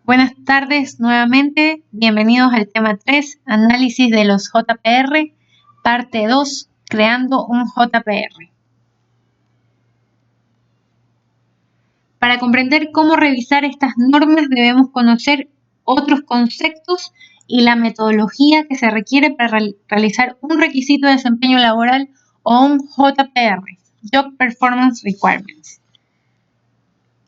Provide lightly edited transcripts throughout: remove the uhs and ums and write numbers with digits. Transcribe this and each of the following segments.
Buenas tardes nuevamente, bienvenidos al tema 3, análisis de los JPR, parte 2, creando un JPR. Para comprender cómo revisar estas normas debemos conocer otros conceptos y la metodología que se requiere para realizar un requisito de desempeño laboral o un JPR, Job Performance Requirements,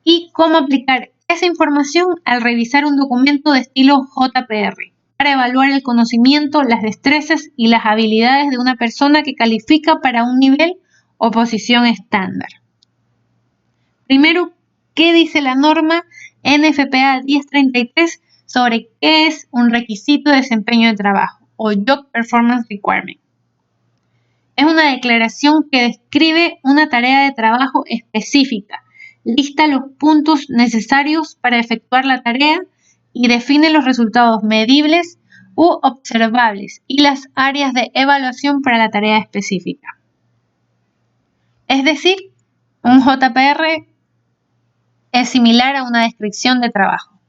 y cómo aplicar esa información al revisar un documento de estilo JPR para evaluar el conocimiento, las destrezas y las habilidades de una persona que califica para un nivel o posición estándar. Primero, ¿qué dice la norma NFPA 1033 sobre qué es un requisito de desempeño de trabajo o Job Performance Requirement? Es una declaración que describe una tarea de trabajo específica, lista los puntos necesarios para efectuar la tarea y define los resultados medibles u observables y las áreas de evaluación para la tarea específica. Es decir, un JPR es similar a una descripción de trabajo.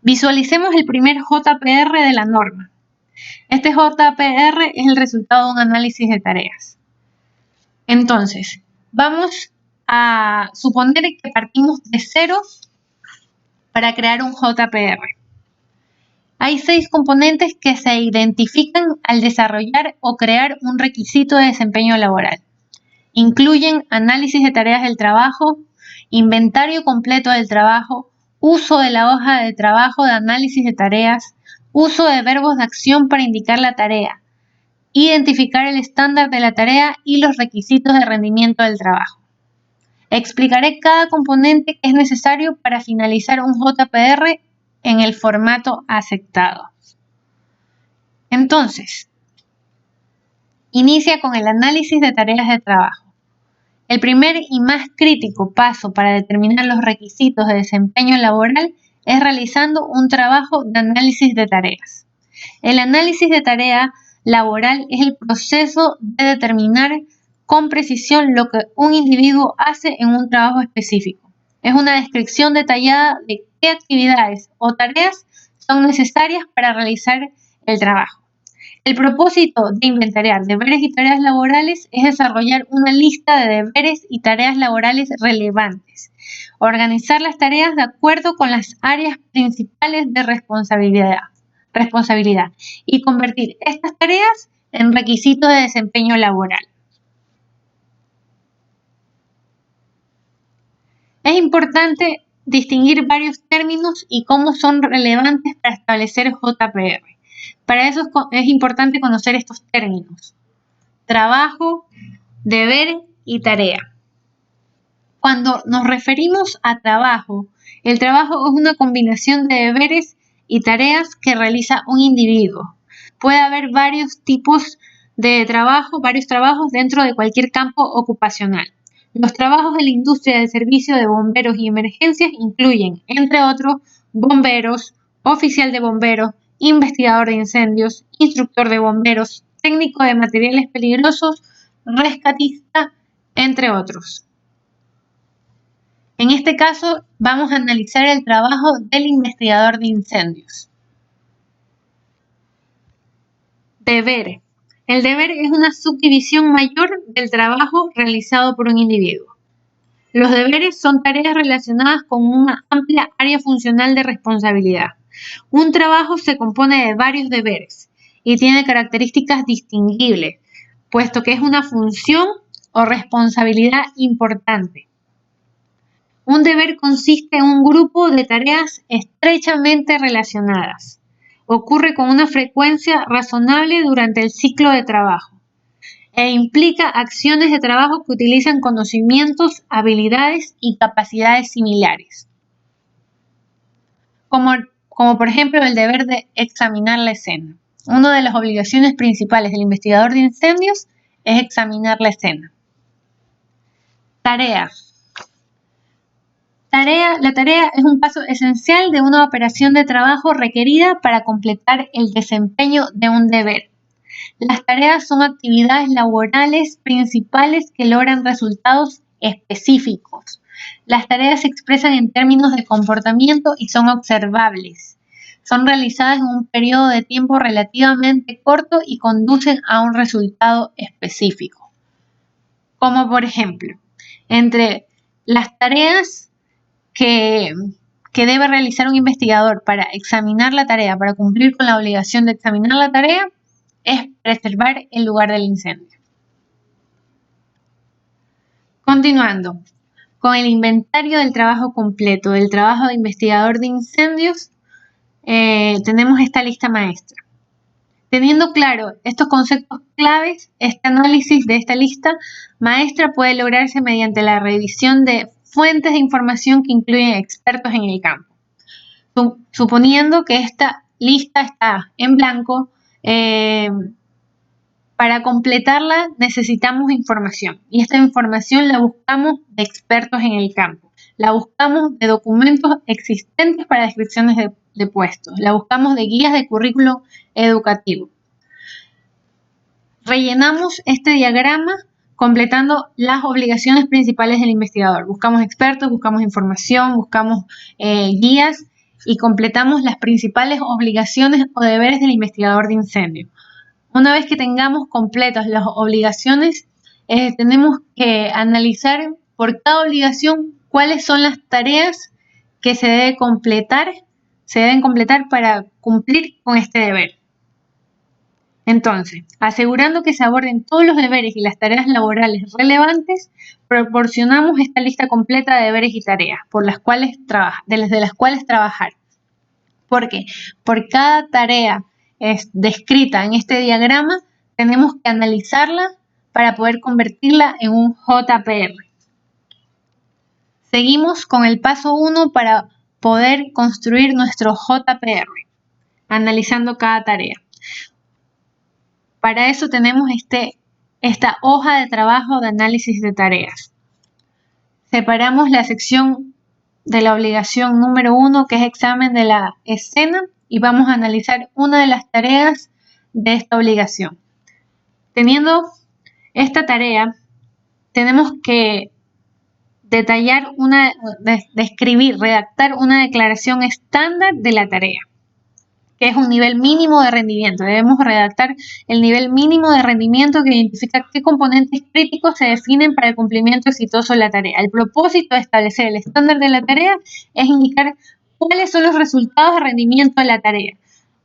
Visualicemos el primer JPR de la norma. Este JPR es el resultado de un análisis de tareas. Entonces, vamos a suponer que partimos de cero para crear un JPR. Hay 6 componentes que se identifican al desarrollar o crear un requisito de desempeño laboral. Incluyen análisis de tareas del trabajo, inventario completo del trabajo, uso de la hoja de trabajo de análisis de tareas, uso de verbos de acción para indicar la tarea, identificar el estándar de la tarea y los requisitos de rendimiento del trabajo. Explicaré cada componente que es necesario para finalizar un JPR en el formato aceptado. Entonces, inicia con el análisis de tareas de trabajo. El primer y más crítico paso para determinar los requisitos de desempeño laboral es realizando un trabajo de análisis de tareas. El análisis de tarea laboral es el proceso de determinar con precisión lo que un individuo hace en un trabajo específico. Es una descripción detallada de qué actividades o tareas son necesarias para realizar el trabajo. El propósito de inventariar deberes y tareas laborales es desarrollar una lista de deberes y tareas laborales relevantes, organizar las tareas de acuerdo con las áreas principales de responsabilidad y convertir estas tareas en requisitos de desempeño laboral. Es importante distinguir varios términos y cómo son relevantes para establecer JPR. Para eso es importante conocer estos términos: trabajo, deber y tarea. Cuando nos referimos a trabajo, el trabajo es una combinación de deberes y tareas que realiza un individuo. Puede haber varios tipos de trabajo, varios trabajos dentro de cualquier campo ocupacional. Los trabajos de la industria del servicio de bomberos y emergencias incluyen, entre otros, bomberos, oficial de bomberos, investigador de incendios, instructor de bomberos, técnico de materiales peligrosos, rescatista, entre otros. En este caso, vamos a analizar el trabajo del investigador de incendios. Deber. El deber es una subdivisión mayor del trabajo realizado por un individuo. Los deberes son tareas relacionadas con una amplia área funcional de responsabilidad. Un trabajo se compone de varios deberes y tiene características distinguibles, puesto que es una función o responsabilidad importante. Un deber consiste en un grupo de tareas estrechamente relacionadas. Ocurre con una frecuencia razonable durante el ciclo de trabajo e implica acciones de trabajo que utilizan conocimientos, habilidades y capacidades similares. Como por ejemplo el deber de examinar la escena. Una de las obligaciones principales del investigador de incendios es examinar la escena. Tarea. La tarea es un paso esencial de una operación de trabajo requerida para completar el desempeño de un deber. Las tareas son actividades laborales principales que logran resultados específicos. Las tareas se expresan en términos de comportamiento y son observables. Son realizadas en un periodo de tiempo relativamente corto y conducen a un resultado específico. Como por ejemplo, entre las tareas que debe realizar un investigador para examinar la tarea, para cumplir con la obligación de examinar la tarea, es preservar el lugar del incendio. Continuando, con el inventario del trabajo completo, del trabajo de investigador de incendios, tenemos esta lista maestra. Teniendo claro estos conceptos claves, este análisis de esta lista maestra puede lograrse mediante la revisión de fuentes de información que incluyen expertos en el campo. Suponiendo que esta lista está en blanco, para completarla necesitamos información y esta información la buscamos de expertos en el campo, la buscamos de documentos existentes para descripciones de puestos, la buscamos de guías de currículum educativo. Rellenamos este diagrama completando las obligaciones principales del investigador. Buscamos expertos, buscamos información, buscamos guías y completamos las principales obligaciones o deberes del investigador de incendio. Una vez que tengamos completas las obligaciones, tenemos que analizar por cada obligación cuáles son las tareas que se deben completar para cumplir con este deber. Entonces, asegurando que se aborden todos los deberes y las tareas laborales relevantes, proporcionamos esta lista completa de deberes y tareas de las cuales trabajar. Porque por cada tarea descrita en este diagrama, tenemos que analizarla para poder convertirla en un JPR. Seguimos con el paso 1 para poder construir nuestro JPR, analizando cada tarea. Para eso tenemos esta hoja de trabajo de análisis de tareas. Separamos la sección de la obligación número 1, que es examen de la escena, y vamos a analizar una de las tareas de esta obligación. Teniendo esta tarea, tenemos que redactar una declaración estándar de la tarea, que es un nivel mínimo de rendimiento. Debemos redactar el nivel mínimo de rendimiento que identifica qué componentes críticos se definen para el cumplimiento exitoso de la tarea. El propósito de establecer el estándar de la tarea es indicar cuáles son los resultados de rendimiento de la tarea,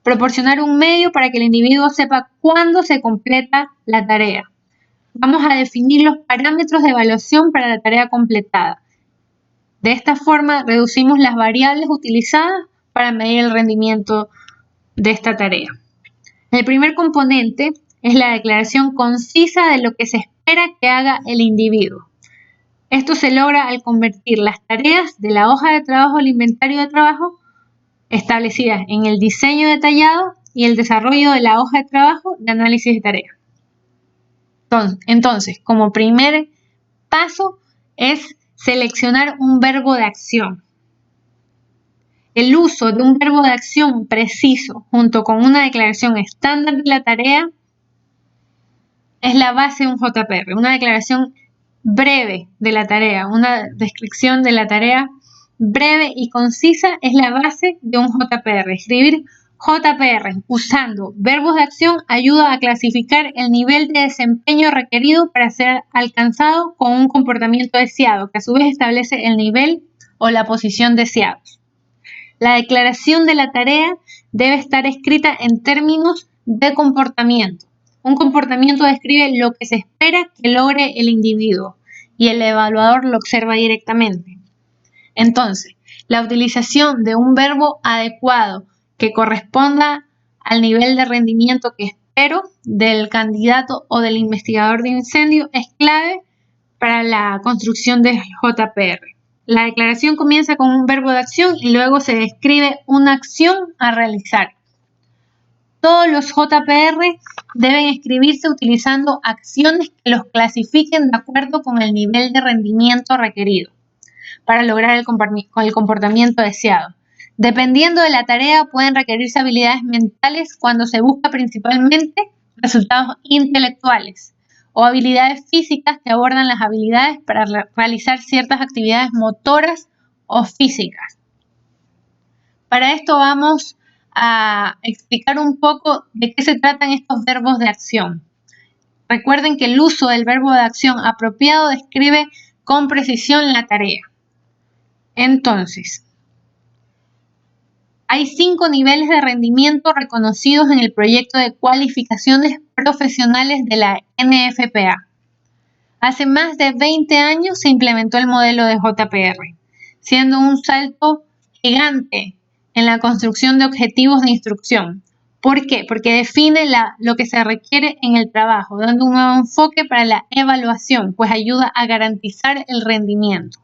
proporcionar un medio para que el individuo sepa cuándo se completa la tarea. Vamos a definir los parámetros de evaluación para la tarea completada. De esta forma, reducimos las variables utilizadas para medir el rendimiento de esta tarea. El primer componente es la declaración concisa de lo que se espera que haga el individuo. Esto se logra al convertir las tareas de la hoja de trabajo al inventario de trabajo establecidas en el diseño detallado y el desarrollo de la hoja de trabajo de análisis de tareas. Entonces, como primer paso es seleccionar un verbo de acción. El uso de un verbo de acción preciso junto con una declaración estándar de la tarea es la base de un JPR, una declaración breve de la tarea, una descripción de la tarea breve y concisa es la base de un JPR. Escribir JPR usando verbos de acción ayuda a clasificar el nivel de desempeño requerido para ser alcanzado con un comportamiento deseado, que a su vez establece el nivel o la posición deseados. La declaración de la tarea debe estar escrita en términos de comportamiento. Un comportamiento describe lo que se espera que logre el individuo y el evaluador lo observa directamente. Entonces, la utilización de un verbo adecuado que corresponda al nivel de rendimiento que espero del candidato o del investigador de incendio es clave para la construcción del JPR. La declaración comienza con un verbo de acción y luego se describe una acción a realizar. Todos los JPR deben escribirse utilizando acciones que los clasifiquen de acuerdo con el nivel de rendimiento requerido para lograr el comportamiento deseado. Dependiendo de la tarea, pueden requerirse habilidades mentales cuando se busca principalmente resultados intelectuales o habilidades físicas que abordan las habilidades para realizar ciertas actividades motoras o físicas. Para esto vamos a explicar un poco de qué se tratan estos verbos de acción. Recuerden que el uso del verbo de acción apropiado describe con precisión la tarea. Entonces, hay 5 niveles de rendimiento reconocidos en el proyecto de cualificaciones profesionales de la NFPA. Hace más de 20 años se implementó el modelo de JPR, siendo un salto gigante en la construcción de objetivos de instrucción. ¿Por qué? Porque define lo que se requiere en el trabajo, dando un nuevo enfoque para la evaluación, pues ayuda a garantizar el rendimiento.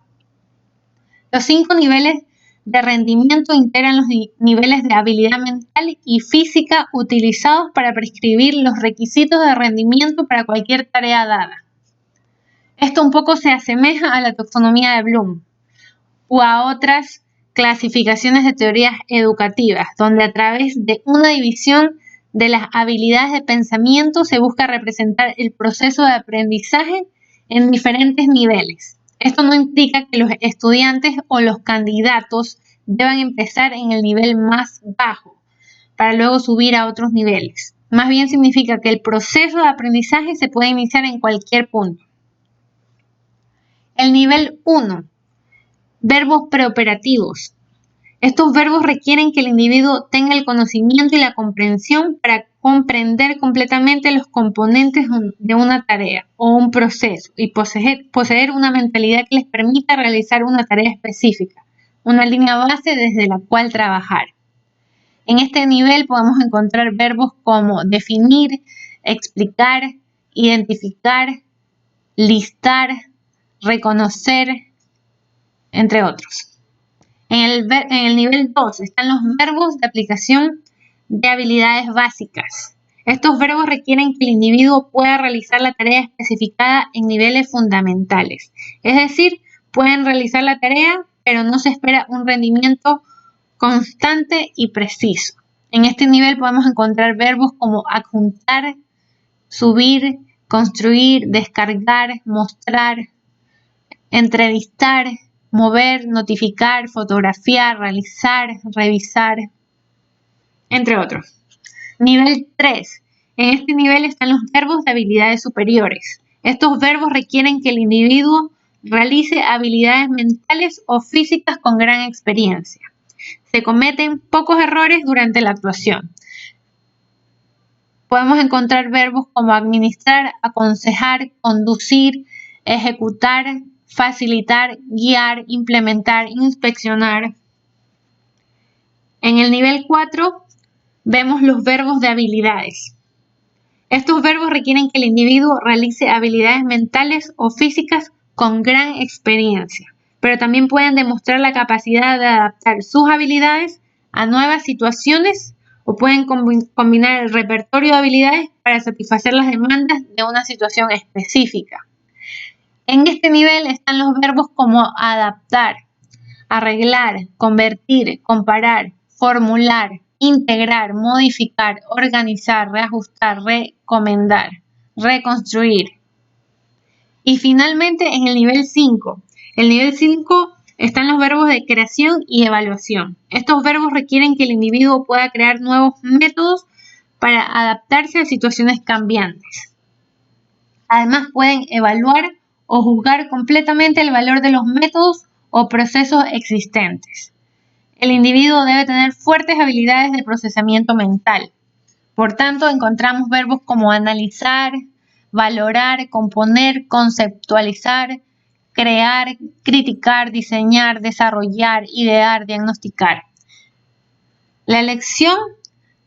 Los 5 niveles de rendimiento integran los niveles de habilidad mental y física utilizados para prescribir los requisitos de rendimiento para cualquier tarea dada. Esto un poco se asemeja a la taxonomía de Bloom o a otras clasificaciones de teorías educativas, donde a través de una división de las habilidades de pensamiento se busca representar el proceso de aprendizaje en diferentes niveles. Esto no implica que los estudiantes o los candidatos deban empezar en el nivel más bajo para luego subir a otros niveles. Más bien significa que el proceso de aprendizaje se puede iniciar en cualquier punto. El nivel 1. Verbos preoperativos. Estos verbos requieren que el individuo tenga el conocimiento y la comprensión para comprender completamente los componentes de una tarea o un proceso y poseer una mentalidad que les permita realizar una tarea específica, una línea base desde la cual trabajar. En este nivel podemos encontrar verbos como definir, explicar, identificar, listar, reconocer, entre otros. En el nivel 2 están los verbos de aplicación de habilidades básicas. Estos verbos requieren que el individuo pueda realizar la tarea especificada en niveles fundamentales. Es decir, pueden realizar la tarea, pero no se espera un rendimiento constante y preciso. En este nivel podemos encontrar verbos como adjuntar, subir, construir, descargar, mostrar, entrevistar, mover, notificar, fotografiar, realizar, revisar, entre otros. Nivel 3. En este nivel están los verbos de habilidades superiores. Estos verbos requieren que el individuo realice habilidades mentales o físicas con gran experiencia. Se cometen pocos errores durante la actuación. Podemos encontrar verbos como administrar, aconsejar, conducir, ejecutar, facilitar, guiar, implementar, inspeccionar. En el nivel 4 vemos los verbos de habilidades. Estos verbos requieren que el individuo realice habilidades mentales o físicas con gran experiencia, pero también pueden demostrar la capacidad de adaptar sus habilidades a nuevas situaciones o pueden combinar el repertorio de habilidades para satisfacer las demandas de una situación específica. En este nivel están los verbos como adaptar, arreglar, convertir, comparar, formular, integrar, modificar, organizar, reajustar, recomendar, reconstruir. Y finalmente en el nivel 5. El nivel 5 están los verbos de creación y evaluación. Estos verbos requieren que el individuo pueda crear nuevos métodos para adaptarse a situaciones cambiantes. Además pueden evaluar o juzgar completamente el valor de los métodos o procesos existentes. El individuo debe tener fuertes habilidades de procesamiento mental. Por tanto, encontramos verbos como analizar, valorar, componer, conceptualizar, crear, criticar, diseñar, desarrollar, idear, diagnosticar. La elección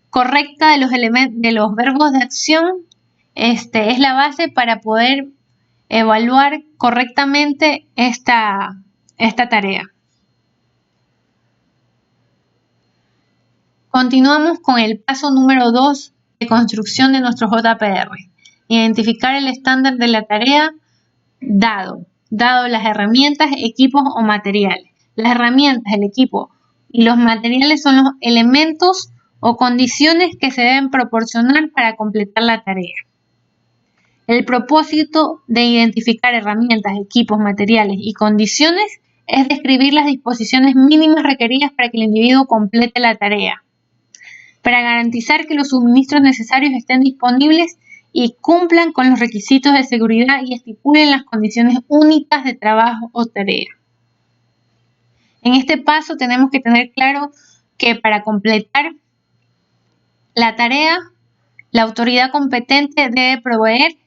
correcta de los verbos de acción es la base para poder evaluar correctamente esta tarea. Continuamos con el paso número 2 de construcción de nuestro JPR. Identificar el estándar de la tarea dado las herramientas, equipos o materiales. Las herramientas, el equipo y los materiales son los elementos o condiciones que se deben proporcionar para completar la tarea. El propósito de identificar herramientas, equipos, materiales y condiciones es describir las disposiciones mínimas requeridas para que el individuo complete la tarea, para garantizar que los suministros necesarios estén disponibles y cumplan con los requisitos de seguridad y estipulen las condiciones únicas de trabajo o tarea. En este paso tenemos que tener claro que para completar la tarea, la autoridad competente debe proveer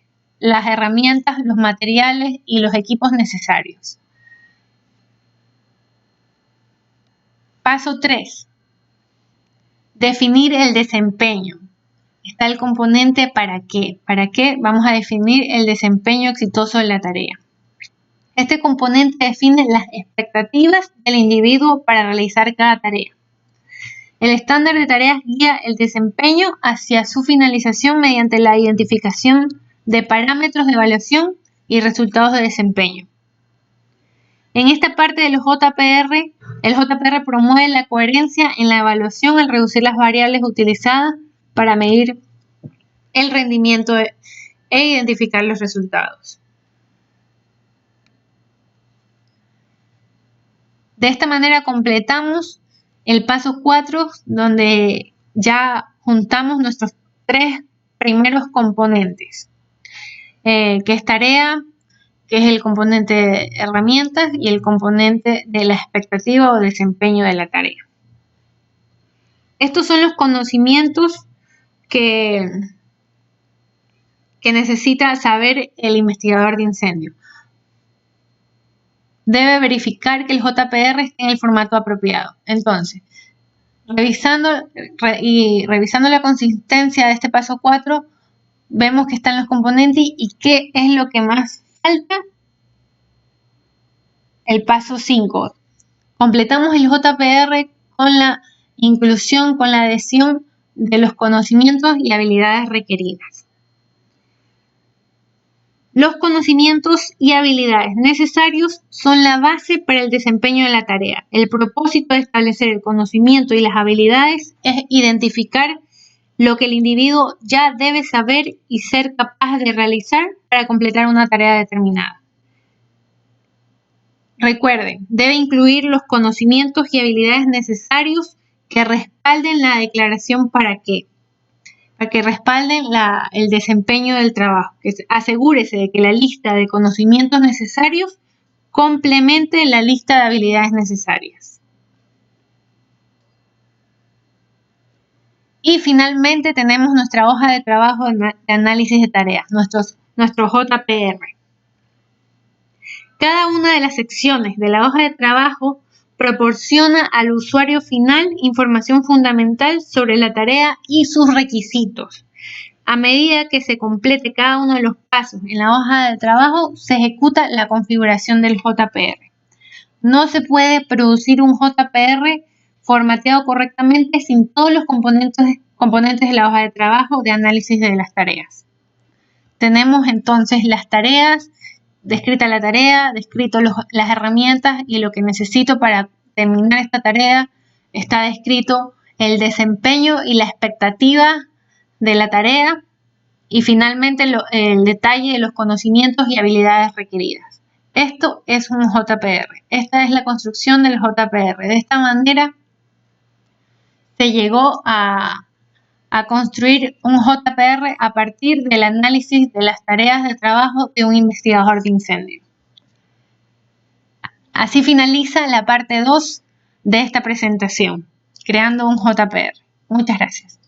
las herramientas, los materiales y los equipos necesarios. Paso 3. Definir el desempeño. Está el componente ¿para qué? ¿Para qué? Vamos a definir el desempeño exitoso de la tarea. Este componente define las expectativas del individuo para realizar cada tarea. El estándar de tareas guía el desempeño hacia su finalización mediante la identificación de parámetros de evaluación y resultados de desempeño. En esta parte de los JPR, el JPR promueve la coherencia en la evaluación al reducir las variables utilizadas para medir el rendimiento e identificar los resultados. De esta manera completamos el paso 4, donde ya juntamos nuestros 3 primeros componentes, que es tarea, que es el componente de herramientas y el componente de la expectativa o desempeño de la tarea. Estos son los conocimientos que necesita saber el investigador de incendio. Debe verificar que el JPR esté en el formato apropiado. Entonces, revisando la consistencia de este paso 4, vemos que están los componentes y qué es lo que más falta. El paso 5. Completamos el JPR con la inclusión, con la adhesión de los conocimientos y habilidades requeridas. Los conocimientos y habilidades necesarios son la base para el desempeño de la tarea. El propósito de establecer el conocimiento y las habilidades es identificar lo que el individuo ya debe saber y ser capaz de realizar para completar una tarea determinada. Recuerden, debe incluir los conocimientos y habilidades necesarios que respalden la declaración para qué. Para que respalden el desempeño del trabajo. Asegúrese de que la lista de conocimientos necesarios complemente la lista de habilidades necesarias. Y finalmente tenemos nuestra hoja de trabajo de análisis de tareas, nuestro JPR. Cada una de las secciones de la hoja de trabajo proporciona al usuario final información fundamental sobre la tarea y sus requisitos. A medida que se complete cada uno de los pasos en la hoja de trabajo, se ejecuta la configuración del JPR. No se puede producir un JPR formateado correctamente sin todos los componentes de la hoja de trabajo de análisis de las tareas. Tenemos entonces las tareas, descrita la tarea, descrito las herramientas y lo que necesito para terminar esta tarea. Está descrito el desempeño y la expectativa de la tarea y finalmente el detalle de los conocimientos y habilidades requeridas. Esto es un JPR. Esta es la construcción del JPR. De esta manera se llegó a construir un JPR a partir del análisis de las tareas de trabajo de un investigador de incendio. Así finaliza la parte 2 de esta presentación, creando un JPR. Muchas gracias.